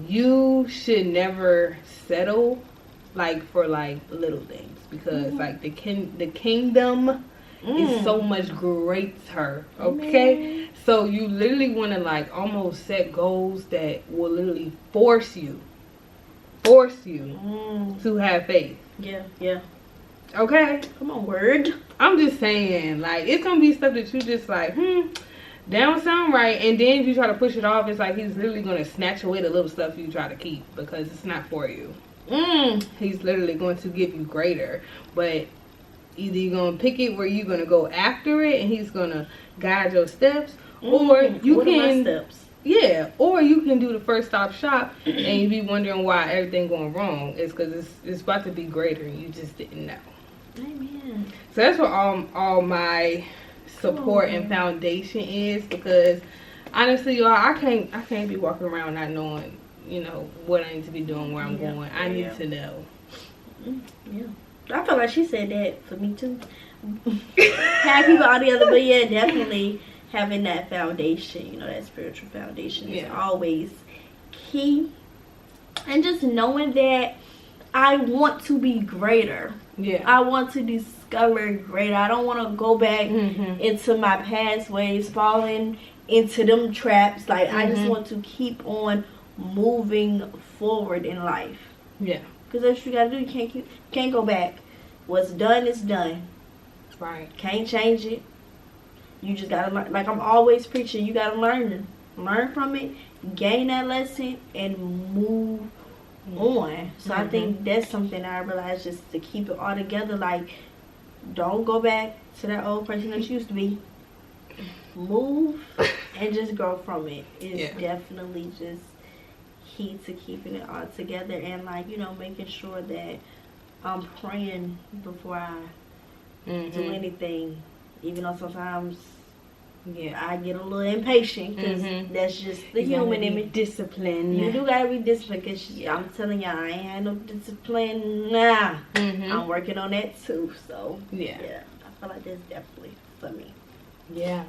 S2: you should never settle like for like little things, because like the kingdom is so much greater. Okay, so you literally want to like almost set goals that will literally force you to have faith.
S1: Yeah.
S2: Okay,
S1: come on, word.
S2: I'm just saying, like it's gonna be stuff that you just like that don't sound right, and then if you try to push it off, it's like he's literally gonna snatch away the little stuff you try to keep because it's not for you. He's literally going to give you greater, but either you're gonna pick it where you're gonna go after it and he's gonna guide your steps, or you or you can do the first stop shop and you be wondering why everything going wrong. It's because it's about to be greater and you just didn't know.
S1: Amen.
S2: So that's what all my support and foundation is, because honestly, y'all, I can't be walking around not knowing, you know, what I need to be doing, where I'm going. I need to know.
S1: Yeah, I feel like she said that for me too. Have people all together, but yeah, definitely having that foundation, you know, that spiritual foundation is always key, and just knowing that I want to be greater. I want to discover greater. I don't want to go back into my past ways, falling into them traps. Like I just want to keep on moving forward in life. Yeah. Because that's what you gotta do. You can't go back. What's done is done.
S2: Right.
S1: Can't change it. You just gotta learn. Like I'm always preaching, you gotta learn from it, gain that lesson, and move on. So I think that's something I realized, just to keep it all together. Like, don't go back to that old person that you used to be. Move and just grow from it. It's definitely just key to keeping it all together, and like, you know, making sure that I'm praying before I do anything, even though sometimes I get a little impatient, because that's just the human in me.
S2: Discipline.
S1: You do gotta be disciplined, because I'm telling y'all, I ain't had no discipline. Nah. I'm working on that too. So yeah, I feel like that's definitely for me.
S2: Yeah.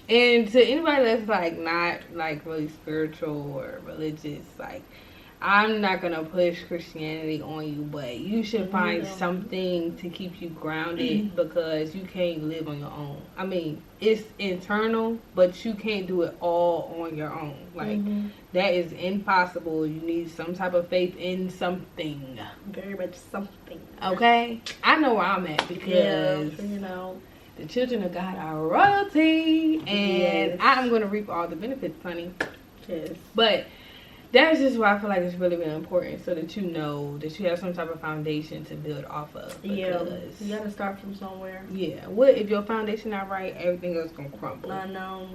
S2: And to anybody that's like not like really spiritual or religious, like, I'm not gonna push Christianity on you, but you should find something to keep you grounded, because you can't live on your own. I mean, it's internal, but you can't do it all on your own. Like, that is impossible. You need some type of faith in something.
S1: Very much something.
S2: Okay? I know where I'm at, because
S1: you know,
S2: the children of God are royalty, and I'm gonna reap all the benefits, honey.
S1: Yes.
S2: But that's just why I feel like it's really, really important, so that you know that you have some type of foundation to build off of. Because
S1: you gotta start from somewhere.
S2: Yeah. What if your foundation not right? Everything else gonna crumble.
S1: I know.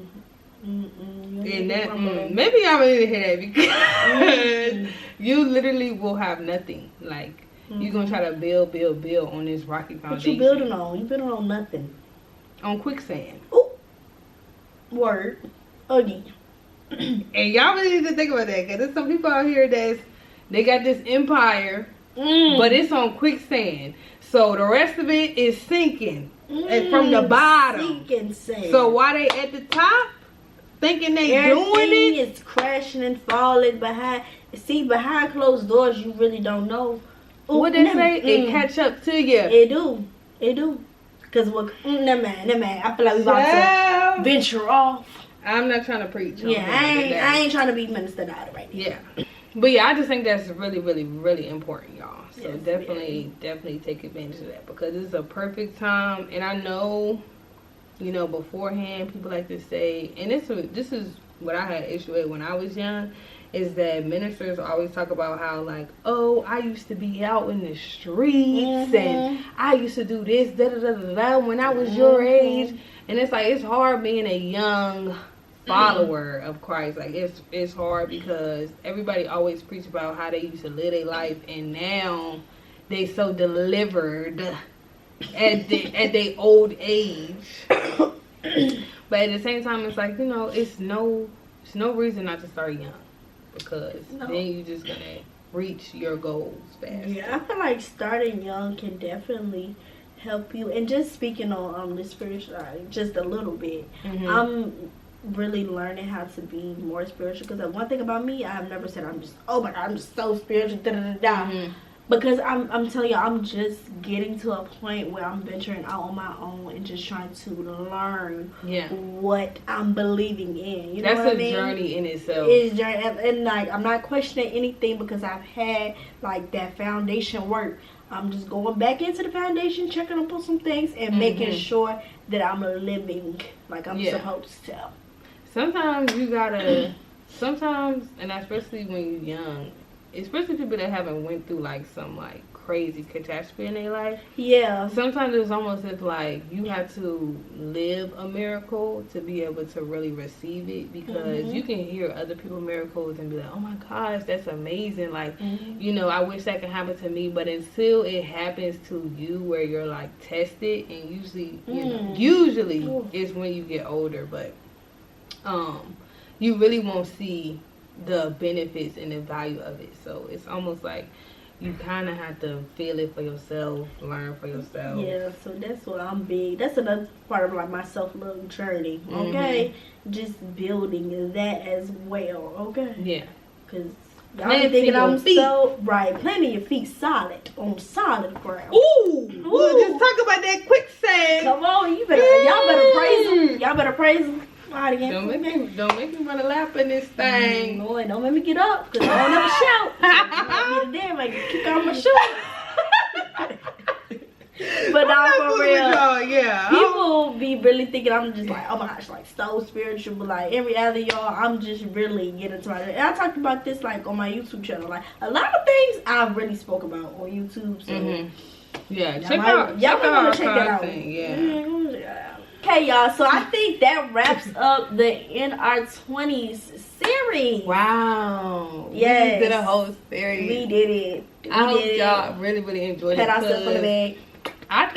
S2: And that maybe I need to hear that, because you literally will have nothing. Like, you're gonna try to build on this rocky foundation.
S1: What you building on? You building on nothing.
S2: On quicksand.
S1: Ooh. Word. Again.
S2: And y'all really need to think about that, because there's some people out here they got this empire, but it's on quicksand. So the rest of it is sinking from the bottom.
S1: Sinking sand.
S2: So while they at the top, thinking they doing it,
S1: it's crashing and falling behind. See, behind closed doors, you really don't know. Ooh,
S2: what they say, it catch up to you.
S1: It do. Because never mind. I feel like we about to venture off.
S2: I'm not trying to preach.
S1: Yeah, I ain't trying to be ministered out of right now.
S2: Yeah. But yeah, I just think that's really, really, really important, y'all. So definitely take advantage of that, because it's a perfect time. And I know, you know, beforehand, people like to say, and this is what I had issue with when I was young is that ministers always talk about how, like, oh, I used to be out in the streets and I used to do this, da da da da da, when I was your age. And it's like, it's hard being a young follower of Christ. Like, it's hard because everybody always preach about how they used to live their life, and now they so delivered at their old age. But at the same time, it's like, you know, it's no reason not to start young, because then you just gonna reach your goals faster.
S1: Yeah, I feel like starting young can definitely help you. And just speaking on the spiritual side, just a little bit, I'm really learning how to be more spiritual. Because one thing about me, I've never said I'm just, oh my God, I'm just so spiritual, da da da da. Because I'm telling you, I'm just getting to a point where I'm venturing out on my own and just trying to learn what I'm believing in. You know what I mean?
S2: That's a journey in itself.
S1: It's journey, and like, I'm not questioning anything because I've had like that foundation work. I'm just going back into the foundation, checking up on some things, and making sure that I'm living like I'm supposed to.
S2: Sometimes you gotta, and especially when you're young, especially people that haven't went through like some like crazy catastrophe in their life. Yeah. Sometimes it's almost as like you have to live a miracle to be able to really receive it, because you can hear other people's miracles and be like, oh my gosh, that's amazing. Like, you know, I wish that could happen to me. But until it happens to you where you're like tested, and usually, you know, usually it's when you get older, but you really won't see the benefits and the value of it. So it's almost like you kind of have to feel it for yourself, learn for yourself. Yeah, so that's what I'm big. That's another part of like my self-love journey. Okay, just building that as well. Okay. Yeah. Because y'all be thinking I'm so right. Planting your feet solid on solid ground. Ooh, we'll just talk about that quicksand.
S1: Come on, y'all better praise him. Y'all better praise him.
S2: Don't make me run a lap in this thing.
S1: Boy, don't make me get up, because I don't ever shout. I get a damn, I can kick off my shoes. But now for real, people be really thinking I'm just like, oh my gosh, like so spiritual. But like in reality, y'all, I'm just really getting to it. And I talked about this like on my YouTube channel. Like a lot of things I've really spoke about on YouTube. So
S2: yeah, y'all might check that out.
S1: Yeah. Okay, y'all, so I think that wraps up the In Our 20s series.
S2: Wow.
S1: Yes.
S2: We did a whole series.
S1: We did it.
S2: I hope y'all really enjoyed it.
S1: Pat ourselves on the back.
S2: I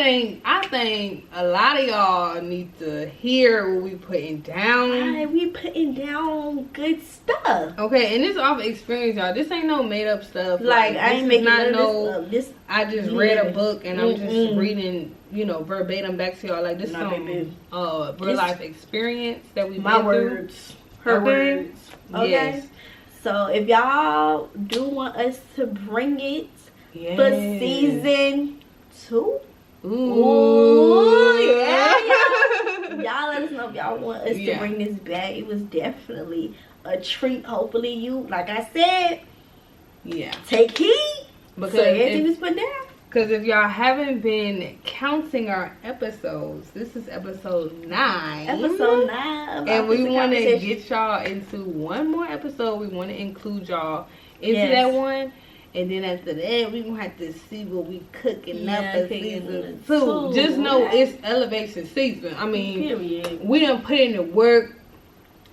S2: think a lot of y'all need to hear what we putting down.
S1: Right, we putting down good stuff.
S2: Okay, and this is off experience, y'all. This ain't no made up stuff.
S1: Like I ain't making none of this up.
S2: I just read a book and I'm just reading, you know, verbatim back to y'all. Like this is some real life experience that we
S1: my words, her words. Okay. Yes. So if y'all do want us to bring it for season 2. Ooh, yeah. Y'all let us know if y'all want us to bring this back. It was definitely a treat. Hopefully you, like I said, take heed. Because everything was put down.
S2: Because if y'all haven't been counting our episodes, this is episode 9.
S1: Episode 9.
S2: And we want to get y'all into one more episode. We want to include y'all into that one. And then after that, we gonna have to see what we cooking up for season 2. Just know it's elevation season. I mean, we done put in the work.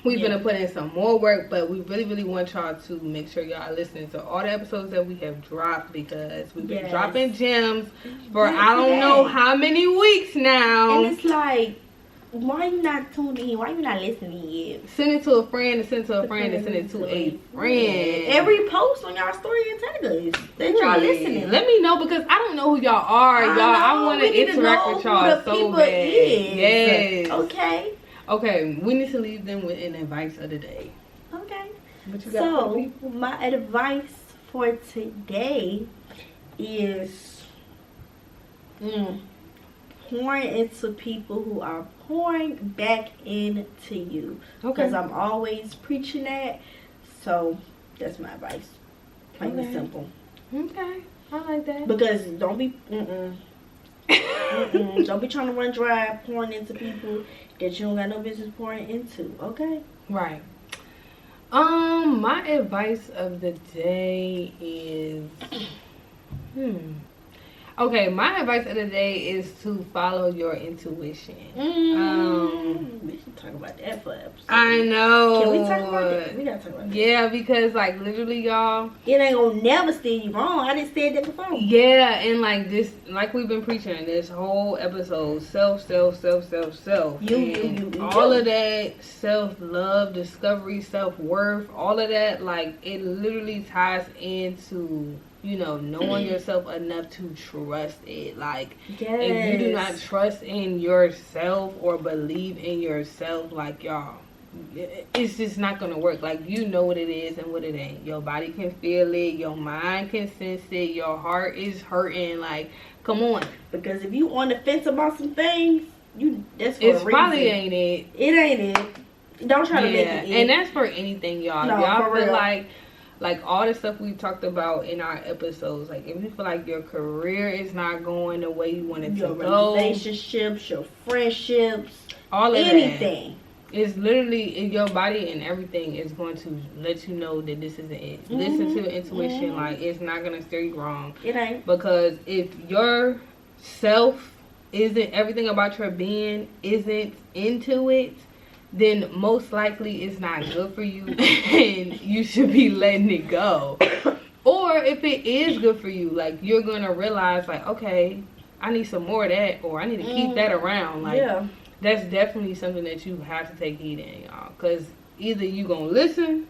S2: We're gonna put in some more work, but we really want y'all to make sure y'all are listening to all the episodes that we have dropped, because we've been dropping gems for I don't know how many weeks now.
S1: And it's like, why you not tuning in? Why you not listening yet?
S2: Send it to a friend, and send it to a friend, and send it to a friend.
S1: Every post on y'all story and tag us that y'all listening.
S2: Let me know, because I don't know who y'all are. I want to interact with y'all so bad. Yes. Okay, we need to leave them with an advice of the day.
S1: Okay. What you got for people? My advice for today is pouring into people who are pouring back into you. Because I'm always preaching that. So that's my advice. Plain and simple.
S2: Okay, I like that.
S1: Because don't be don't be trying to run dry pouring into people that you don't got no business pouring into. Okay.
S2: Right. My advice of the day is okay, my advice of the day is to follow your intuition.
S1: We should talk about that for episode.
S2: I know.
S1: Can we talk about that? We gotta talk about that.
S2: Yeah, because like literally, y'all,
S1: it ain't gonna never steer you wrong. I didn't say that before.
S2: Yeah, and like this, like we've been preaching this whole episode, self. You. All of that, self-love, discovery, self-worth, all of that, like it literally ties into, you know, knowing yourself enough to trust it. Like, if you do not trust in yourself or believe in yourself, like, y'all, it's just not gonna work. Like, you know what it is and what it ain't. Your body can feel it, your mind can sense it, your heart is hurting. Like, come on.
S1: Because if you on the fence about some things, that's for a reason.
S2: It probably ain't it.
S1: It ain't it. Don't try to make it.
S2: And that's for anything, y'all.
S1: No,
S2: y'all feel
S1: real.
S2: like all the stuff we talked about in our episodes, like if you feel like your career is not going the way you want it to go,
S1: your relationships, your friendships,
S2: all of
S1: anything.
S2: It's literally in your body, and everything is going to let you know that this isn't it. Listen to your intuition. Like, it's not going to steer you wrong.
S1: It ain't.
S2: Because if your self isn't, everything about your being isn't into it, then most likely it's not good for you and you should be letting it go. Or if it is good for you, like, you're going to realize, like, okay, I need some more of that, or I need to keep that around. Like, that's definitely something that you have to take heed in, y'all. Because either you going to listen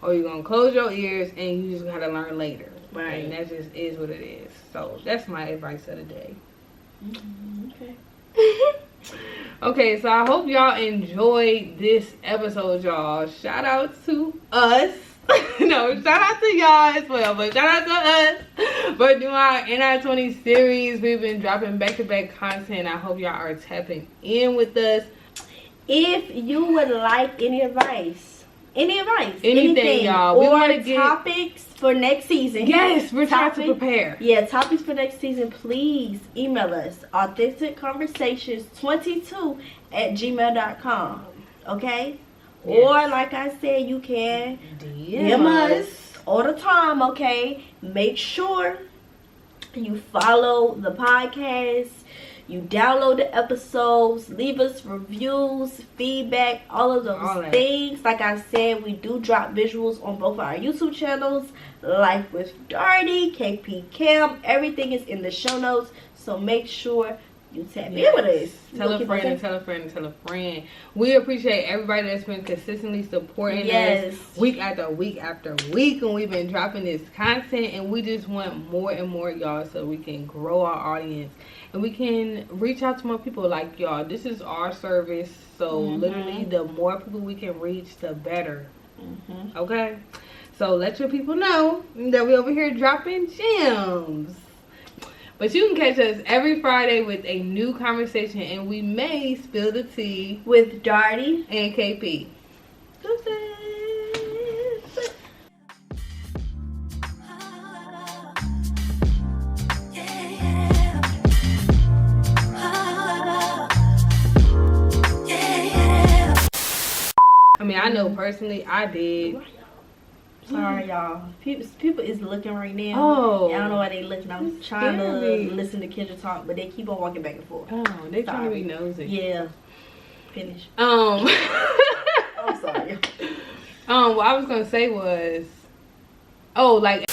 S2: or you're going to close your ears and you just got to learn later.
S1: Right.
S2: And that just is what it is. So that's my advice of the day.
S1: Okay.
S2: Okay, so I hope y'all enjoyed this episode, y'all. Shout out to us. No, shout out to y'all as well, but shout out to us for doing our NI20 series. We've been dropping back-to-back content. I hope y'all are tapping in with us.
S1: If you would like any advice,
S2: anything, y'all, we want to get
S1: topics for next season.
S2: Yes, we're trying to prepare.
S1: Yeah, topics for next season. Please email us authenticconversations22@gmail.com. Okay. Yes. Or like I said, you can DM us all the time, okay? Make sure you follow the podcast, you download the episodes, leave us reviews, feedback, all of those things. Like I said, we do drop visuals on both our YouTube channels, Life with Darty, KP Cam. Everything is in the show notes, so make sure you tap in with us.
S2: Tell a friend and tell a friend and tell a friend. We appreciate everybody that's been consistently supporting us week after week after week, and we've been dropping this content, and we just want more and more, y'all, so we can grow our audience and we can reach out to more people. Like, y'all, this is our service, so literally the more people we can reach, the better. Okay, so let your people know that we over here dropping gems. But you can catch us every Friday with a new conversation, and we may spill the tea
S1: with Darty
S2: and KP. I mean, I know personally, I did.
S1: Sorry, y'all. People is looking right now.
S2: Oh.
S1: I don't know why they looking. I'm trying to listen to Kendra talk, but they keep on walking back and forth.
S2: Oh, they trying to be nosy.
S1: Yeah. Finish.
S2: I'm
S1: sorry.
S2: What I was gonna say was, like,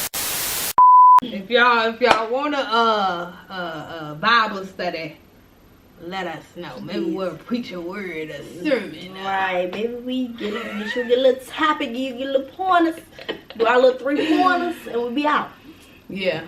S2: if y'all want a Bible study, let us know. Maybe we'll preach a word, a sermon.
S1: Right. Maybe we get a little topic, get a little pointers, do our little 3 pointers, and we'll be out.
S2: Yeah.